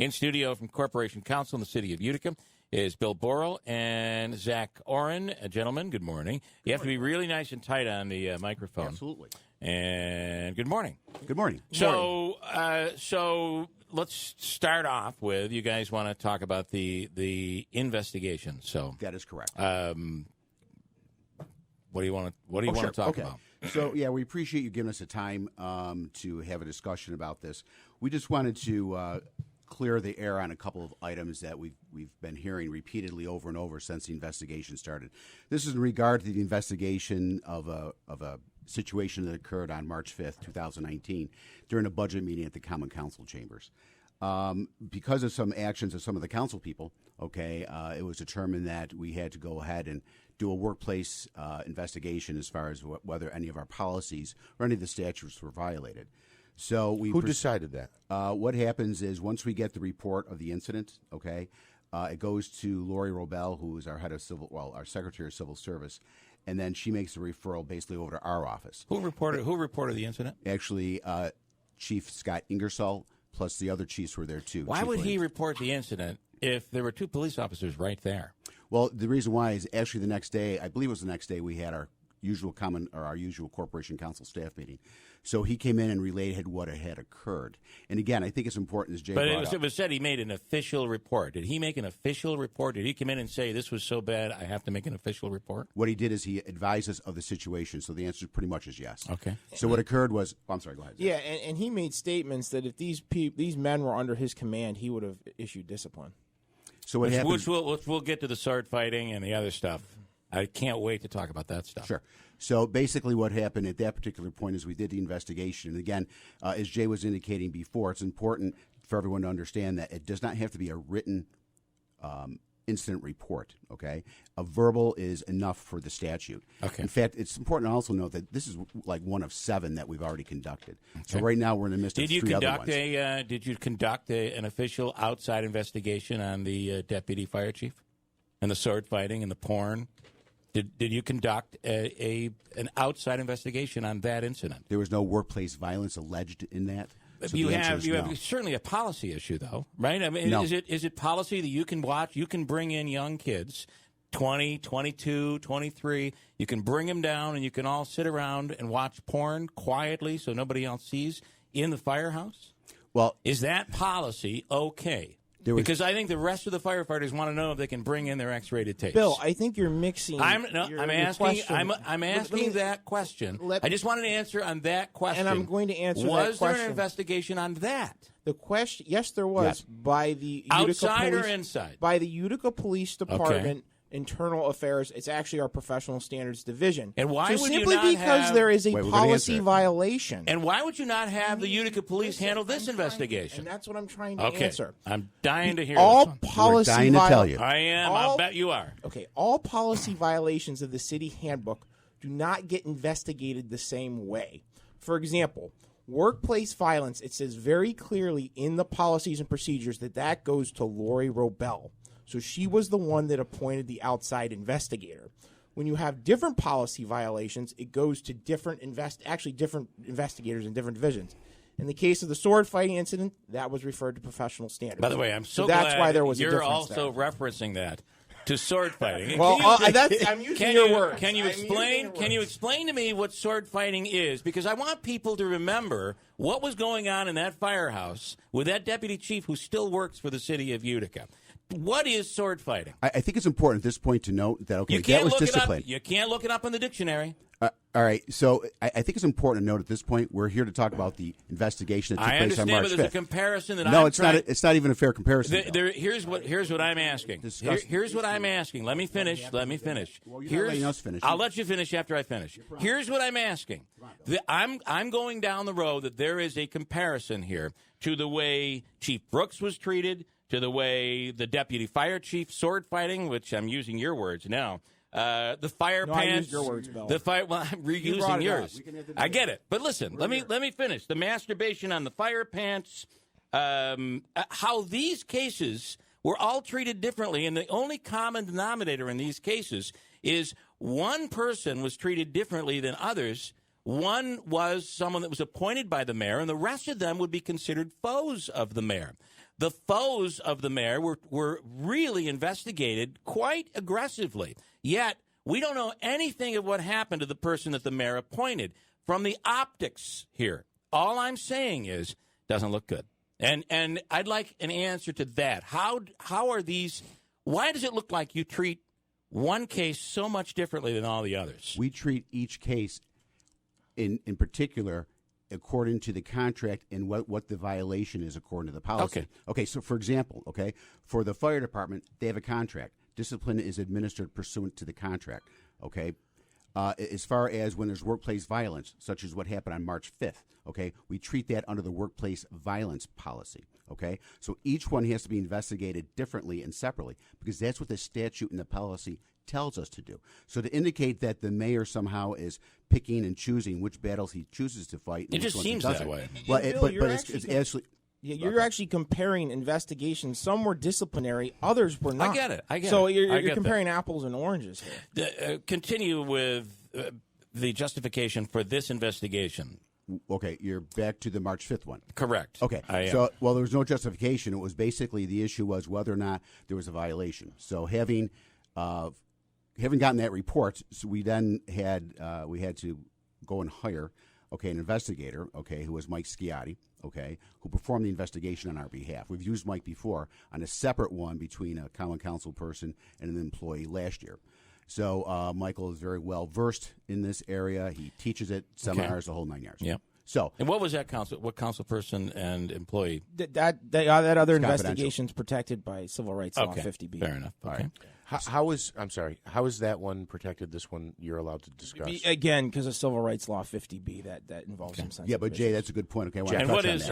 In studio from Corporation Counsel in the city of Utica is Bill Borrell and Zach Oren. Gentlemen, good morning. You have to be really nice and tight on the microphone. Absolutely. And good morning. Good morning. So let's start off with, you guys want to talk about the investigation. So that is correct. What do you want to talk about? So, yeah, we appreciate you giving us the time to have a discussion about this. We just wanted to clear the air on a couple of items that we've been hearing repeatedly over and over since the investigation started. This is in regard to the investigation of a situation that occurred on March 5th, 2019, during a budget meeting at the Common Council chambers. Because of some actions of some of the council people, it was determined that we had to go ahead and do a workplace investigation as far as whether any of our policies or any of the statutes were violated. So Who decided that? What happens is once we get the report of the incident, it goes to Lori Robel, who is our head of our Secretary of Civil Service, and then she makes the referral basically over to our office. Who reported the incident? Actually, Chief Scott Ingersoll, plus the other chiefs were there too. Why would he report the incident if there were two police officers right there? Well, the reason why is actually the next day, I believe it was the next day, we had our usual Corporation Council staff meeting. So he came in and relayed what had occurred. And again, I think it's important as Jay brought up. It was said he made an official report. Did he make an official report? Did he come in and say, this was so bad, I have to make an official report? What he did is he advised us of the situation. So the answer pretty much is yes. Okay. So what occurred was, I'm sorry, go ahead. Yeah, and he made statements that if these men were under his command, he would have issued discipline. So what happened? Which we'll get to the sword fighting and the other stuff. I can't wait to talk about that stuff. Sure. So basically what happened at that particular point is we did the investigation. And again, as Jay was indicating before, it's important for everyone to understand that it does not have to be a written incident report, okay? A verbal is enough for the statute. Okay. In fact, it's important to also note that this is like one of 7 that we've already conducted. Okay. So right now we're in the midst of 3 other ones. Did you conduct an official outside investigation on the deputy fire chief and the sword fighting and the porn? Did you conduct an outside investigation on that incident? There was no workplace violence alleged in that. So you have certainly a policy issue, though, right? I mean, no. is it policy that you can watch? You can bring in young kids, 20, 22, 23. You can bring them down, and you can all sit around and watch porn quietly, so nobody else sees in the firehouse. Well, is that policy okay? Because I think the rest of the firefighters want to know if they can bring in their X-rated tapes. Bill, I think you're mixing. I'm asking that question. I just wanted an answer on that question. And I'm going to answer that question. Was there an investigation on that? The question, yes, there was. Yes. By the outside Utica or inside? By the Utica Police Department. Internal Affairs. It's actually our Professional Standards Division. And why so would simply you not because have, there is a policy violation? And why would you not have the Utica Police handle this investigation? And that's what I'm trying to answer. I'm dying to hear all this one. policy. We're dying to tell you. I am. I'll bet you are. Okay. All policy violations of the city handbook do not get investigated the same way. For example, workplace violence. It says very clearly in the policies and procedures that goes to Lori Robel. So she was the one that appointed the outside investigator. When you have different policy violations, it goes to different investigators in different divisions. In the case of the sword fighting incident, that was referred to professional standards. By the way, I'm so that's glad why there was you're a difference also there. referencing that to sword fighting. Well, I'm using your words. Can you explain? Can you explain to me what sword fighting is? Because I want people to remember what was going on in that firehouse with that deputy chief who still works for the city of Utica. What is sword fighting? I think it's important at this point to note that, that was discipline. You can't look it up in the dictionary. All right, so I think it's important to note at this point we're here to talk about the investigation that took place on March 5th. I understand, but there's a comparison that No, it's not even a fair comparison. Here's what I'm asking. Here's what I'm asking. Let me finish. Well, you're not letting us finish. I'll let you finish after I finish. Here's what I'm asking. I'm going down the road that there is a comparison here to the way Chief Brooks was treated, to the way the deputy fire chief sword fighting, which I'm using your words now. The fire pants. I used your words, Bill. Well, I'm reusing yours. I get it, but listen. Let me finish. The masturbation on the fire pants. How these cases were all treated differently, and the only common denominator in these cases is one person was treated differently than others. One was someone that was appointed by the mayor, and the rest of them would be considered foes of the mayor. the foes of the mayor were really investigated quite aggressively. Yet, we don't know anything of what happened to the person that the mayor appointed. From the optics here, all I'm saying is, doesn't look good. And I'd like an answer to that. How are these? Why does it look like you treat one case so much differently than all the others? We treat each case in particular according to the contract and what the violation is according to the policy. Okay, so for example, for the fire department, they have a contract. Discipline is administered pursuant to the contract, okay? As far as when there's workplace violence, such as what happened on March 5th, we treat that under the workplace violence policy, So each one has to be investigated differently and separately because that's what the statute and the policy tells us to do. So to indicate that the mayor somehow is picking and choosing which battles he chooses to fight. It just seems that way. Well, but it's actually... Yeah, you're actually comparing investigations. Some were disciplinary, others were not. I get it. So you're comparing apples and oranges here. Continue with the justification for this investigation. Okay, you're back to the March 5th one. Correct. Okay, so, well, there was no justification. It was basically the issue was whether or not there was a violation. So having gotten that report, so we then had to go and hire, an investigator, who was Mike Sciatti, who performed the investigation on our behalf. We've used Mike before on a separate one between a common council person and an employee last year. So Michael is very well versed in this area. He teaches it, seminars, the whole 9 yards. Yeah. So, and what was that what council person and employee? That other investigation is protected by Civil Rights Law 50B. Fair enough. All right. How is that one protected? This one you're allowed to discuss again because of Civil Rights Law 50B that involves some sensitive. Yeah, but Jay, that's a good point. Okay, and what is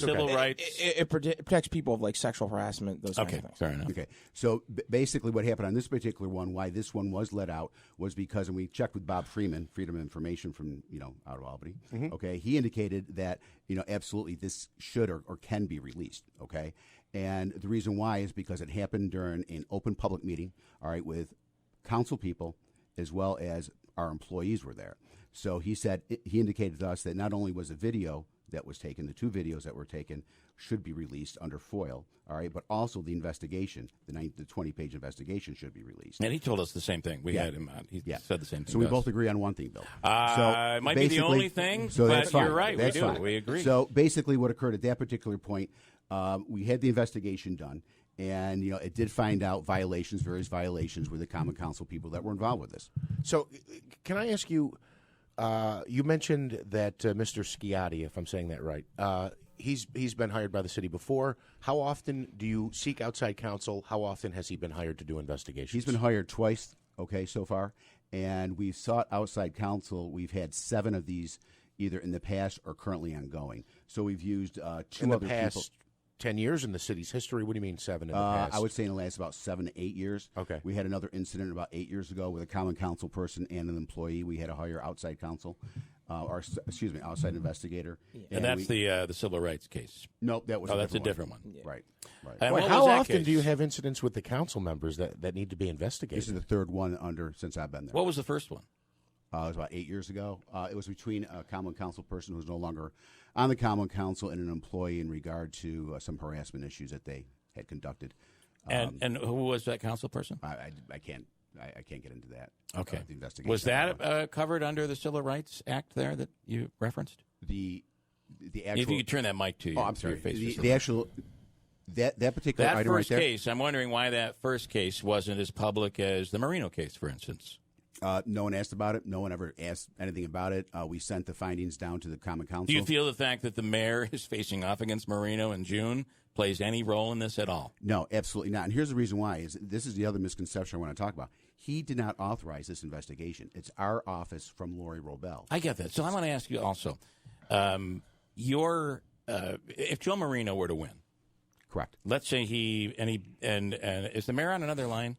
civil rights? It protects people of like sexual harassment, those kinds of things. Fair enough. Okay, so basically, what happened on this particular one, why this one was let out, was because, and we checked with Bob Freeman, Freedom of Information from out of Albany. Mm-hmm. Okay, he indicated that absolutely this should or can be released. Okay. And the reason why is because it happened during an open public meeting, with council people as well as our employees were there. So he indicated to us that not only was a video that was taken, the 2 videos that were taken should be released under FOIL, but also the investigation, the 20-page investigation should be released. And he told us the same thing. We had him on. He said the same thing. So we both agree on one thing, Bill. It might be the only thing, but you're right. That's we do. Fine. We agree. So basically what occurred at that particular point, we had the investigation done, and it did find out various violations with the Common Council people that were involved with this. So can I ask you, you mentioned that Mr. Sciatti, if I'm saying that right, he's been hired by the city before. How often do you seek outside counsel? How often has he been hired to do investigations? He's been hired twice, so far, and we've sought outside counsel. We've had 7 of these either in the past or currently ongoing. So we've used 2 in other the past people. 10 years in the city's history? What do you mean 7 in the past? I would say in the last about 7 to 8 years. Okay. We had another incident about 8 years ago with a common council person and an employee. We had to hire outside counsel, outside investigator. Yeah. And that's the civil rights case. Nope, that was that's a different one. Yeah. Right. And how often do you have incidents with the council members that need to be investigated? This is the 3rd one since I've been there. What was the first one? It was about 8 years ago. It was between a common council person who's no longer on the common council and an employee in regard to some harassment issues that they had conducted. And who was that council person? I can't get into that. Okay. The investigation. Was that covered under the Civil Rights Act there that you referenced? The actual. If you could turn that mic to you. Oh, I'm sorry. Your face The actual. That particular that item first right there. case, I'm wondering why that first case wasn't as public as the Marino case, for instance. No one asked about it. No one ever asked anything about it. We sent the findings down to the Common Council. Do you feel the fact that the mayor is facing off against Marino in June plays any role in this at all? No, absolutely not. And here's the reason why. This is the other misconception I want to talk about. He did not authorize this investigation. It's our office from Lori Robel. I get that. So I want to ask you also, if Joe Marino were to win, correct? Let's say and is the mayor on another line?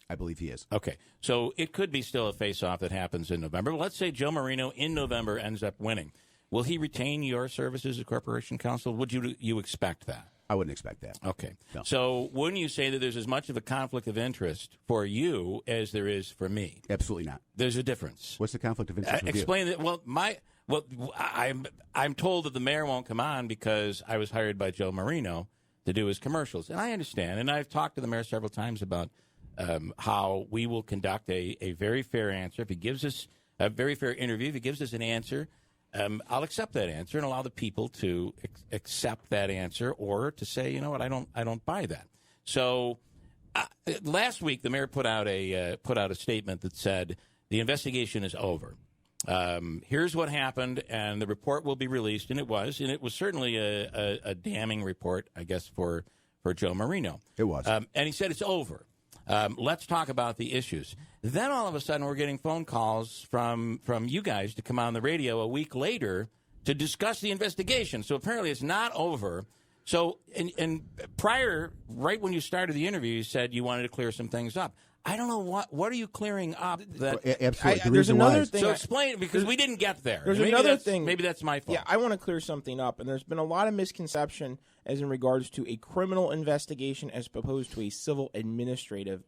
I believe he is. Okay. So it could be still a face-off that happens in November. Let's say Joe Marino in November ends up winning. Will he retain your services as Corporation Counsel? Would you expect that? I wouldn't expect that. Okay. No. So wouldn't you say that there's as much of a conflict of interest for you as there is for me? Absolutely not. There's a difference. What's the conflict of interest with Explain that. Well, well, I'm told that the mayor won't come on because I was hired by Joe Marino to do his commercials, and I understand. And I've talked to the mayor several times about how we will conduct a very fair answer. If he gives us a very fair interview, if he gives us an answer, I'll accept that answer and allow the people to accept that answer, or to say, you know what, I don't buy that. So last week, the mayor put out a statement that said the investigation is over. Here's what happened, and the report will be released, and it was certainly a damning report, I guess, for Joe Marino. It was, and he said it's over. Let's talk about the issues. Then all of a sudden, we're getting phone calls from you guys to come on the radio a week later to discuss the investigation. So apparently, it's not over. So, and prior, right when you started the interview, you said you wanted to clear some things up. I don't know what are you clearing up? That absolutely. There's another thing. So explain it, because we didn't get there. There's another thing. Maybe that's my fault. Yeah, I want to clear something up, and there's been a lot of misconception as in regards to a criminal investigation as opposed to a civil administrative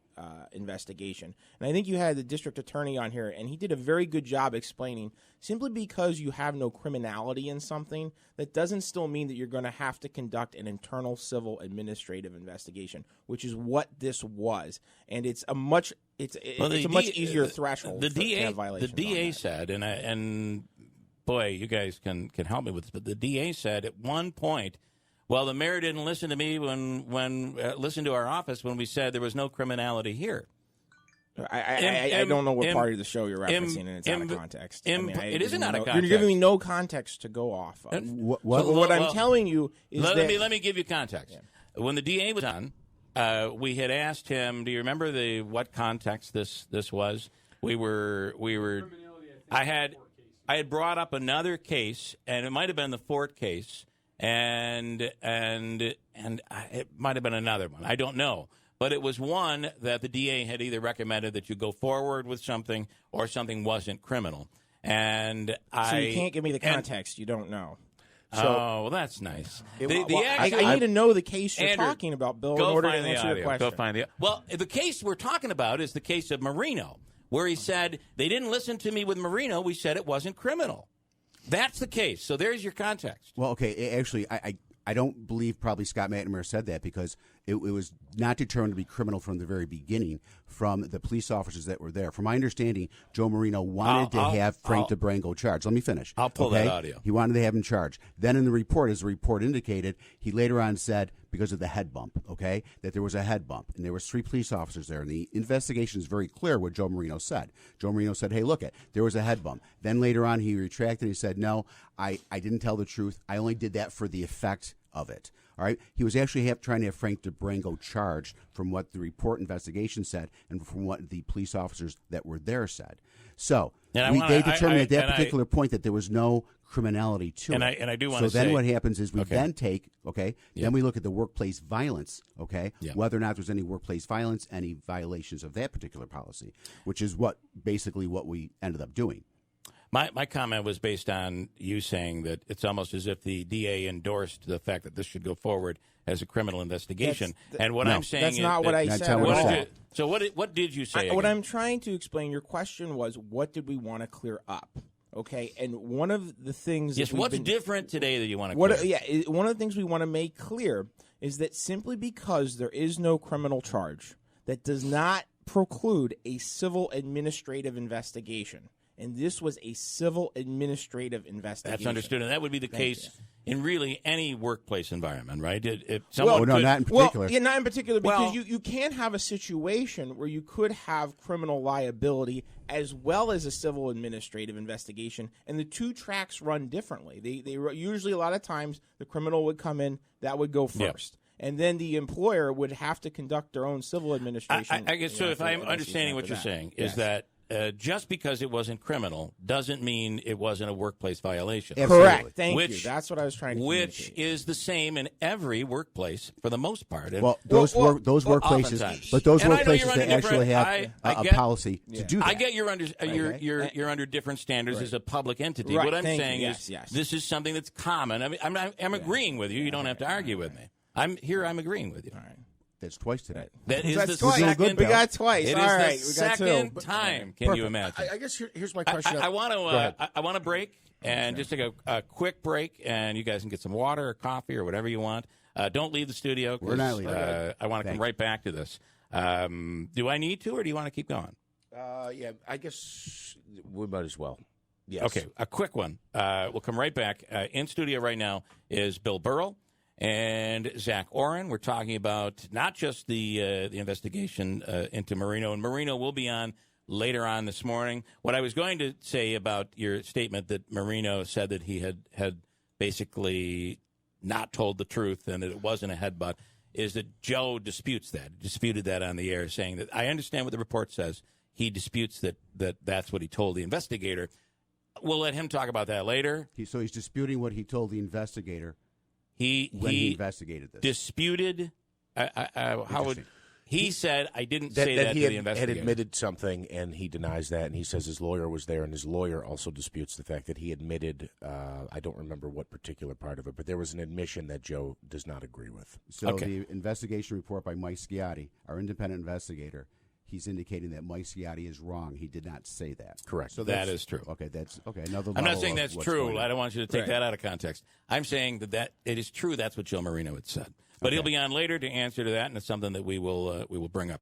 investigation. And I think you had the district attorney on here, and he did a very good job explaining simply because you have no criminality in something, that doesn't still mean that you're going to have to conduct an internal civil administrative investigation, which is what this was. And it's a much easier threshold. The DA said, and boy, you guys can help me with this, but the DA said at one point, well, the mayor didn't listen to me when listen to our office when we said there was no criminality here. I don't know what part of the show you're referencing, and it's out of context. It isn't out of context. You're giving me no context to go off of. What I'm telling you is let me give you context. Yeah. When the DA was on, we had asked him, do you remember what context this was? I had brought up another case, and it might have been the Fort case. And it might have been another one. I don't know. But it was one that the DA had either recommended that you go forward with something or something wasn't criminal. And so you can't give me the context. You don't know. So, well, that's nice. I need to know the case you're talking about, Bill, in order to answer your question. Go find the Well, the case we're talking about is the case of Marino, where he said they didn't listen to me with Marino. We said it wasn't criminal. That's the case. So there's your context. Well, okay. Actually, I don't believe probably Scott McNamara said that, because it was not determined to be criminal from the very beginning from the police officers that were there. From my understanding, Joe Marino wanted to have Frank DeBrango charged. Let me finish. I'll pull that audio. He wanted to have him charged. Then in the report, as the report indicated, he later on said, because of the head bump, that there was a head bump, and there was 3 police officers there. And the investigation is very clear what Joe Marino said. Joe Marino said, hey, look, there was a head bump. Then later on, he retracted. He said, no, I didn't tell the truth. I only did that for the effect of it. All right. He was actually trying to have Frank DeBrango charged from what the report investigation said and from what the police officers that were there said. So they determined at that particular point that there was no criminality to it. And I do want to say. So then what happens is we then take, Yep. then we look at the workplace violence, whether or not there's any workplace violence, any violations of that particular policy, which is basically what we ended up doing. My comment was based on you saying that it's almost as if the DA endorsed the fact that this should go forward as a criminal investigation. I'm saying that's not what I said at all. So what did you say? What I'm trying to explain, your question was, what did we want to clear up? Okay, and one of the things what's different today that you want to clear? One of the things we want to make clear is that simply because there is no criminal charge, that does not preclude a civil administrative investigation. And this was a civil administrative investigation. That's understood, and that would be the case in really any workplace environment, right? Not in particular. Not in particular, because you can have a situation where you could have criminal liability as well as a civil administrative investigation, and the two tracks run differently. They usually, a lot of times, the criminal would come in, that would go first. Yep. And then the employer would have to conduct their own civil administration. I guess so. If I'm understanding what you're saying, is that just because it wasn't criminal doesn't mean it wasn't a workplace violation. Absolutely. Correct. Thank you. That's what I was trying to communicate. Which is the same in every workplace for the most part. Those workplaces that actually have a policy to do that. I get you're under different standards as a public entity. Right. What I'm saying is this is something that's common. I mean, I'm agreeing with you. You don't have to argue with me. I'm agreeing with you. All right. That's twice today. That is the second. We got twice. It All is the second time. Can you imagine? I guess here's my question. I want to break, and just take a quick break, and you guys can get some water or coffee or whatever you want. Don't leave the studio. We're not leaving. I want to come right back to this. Do I need to, or do you want to keep going? Yeah, I guess we might as well. Yes. Okay, a quick one. We'll come right back. In studio right now is Bill Burrell and Zach Oren. We're talking about not just the investigation into Marino, and Marino will be on later on this morning. What I was going to say about your statement that Marino said that he had basically not told the truth and that it wasn't a headbutt is that Joe disputed that on the air, saying that I understand what the report says. He disputes that's what he told the investigator. We'll let him talk about that later. So he's disputing what he told the investigator when he investigated this. Disputed. He said, I didn't say that to he the investigator. had admitted something, and he denies that, and he says his lawyer was there, and his lawyer also disputes the fact that he admitted, I don't remember what particular part of it, but there was an admission that Joe does not agree with. So the investigation report by Mike Sciotti, our independent investigator, he's indicating that Mike Sciotti is wrong. He did not say that. Correct. So that is true. Okay, that's okay. Another. I'm not saying that's true. I don't want you to take Right. that out of context. I'm saying that it is true. That's what Joe Marino had said. But he'll be on later to answer to that, and it's something that we will bring up.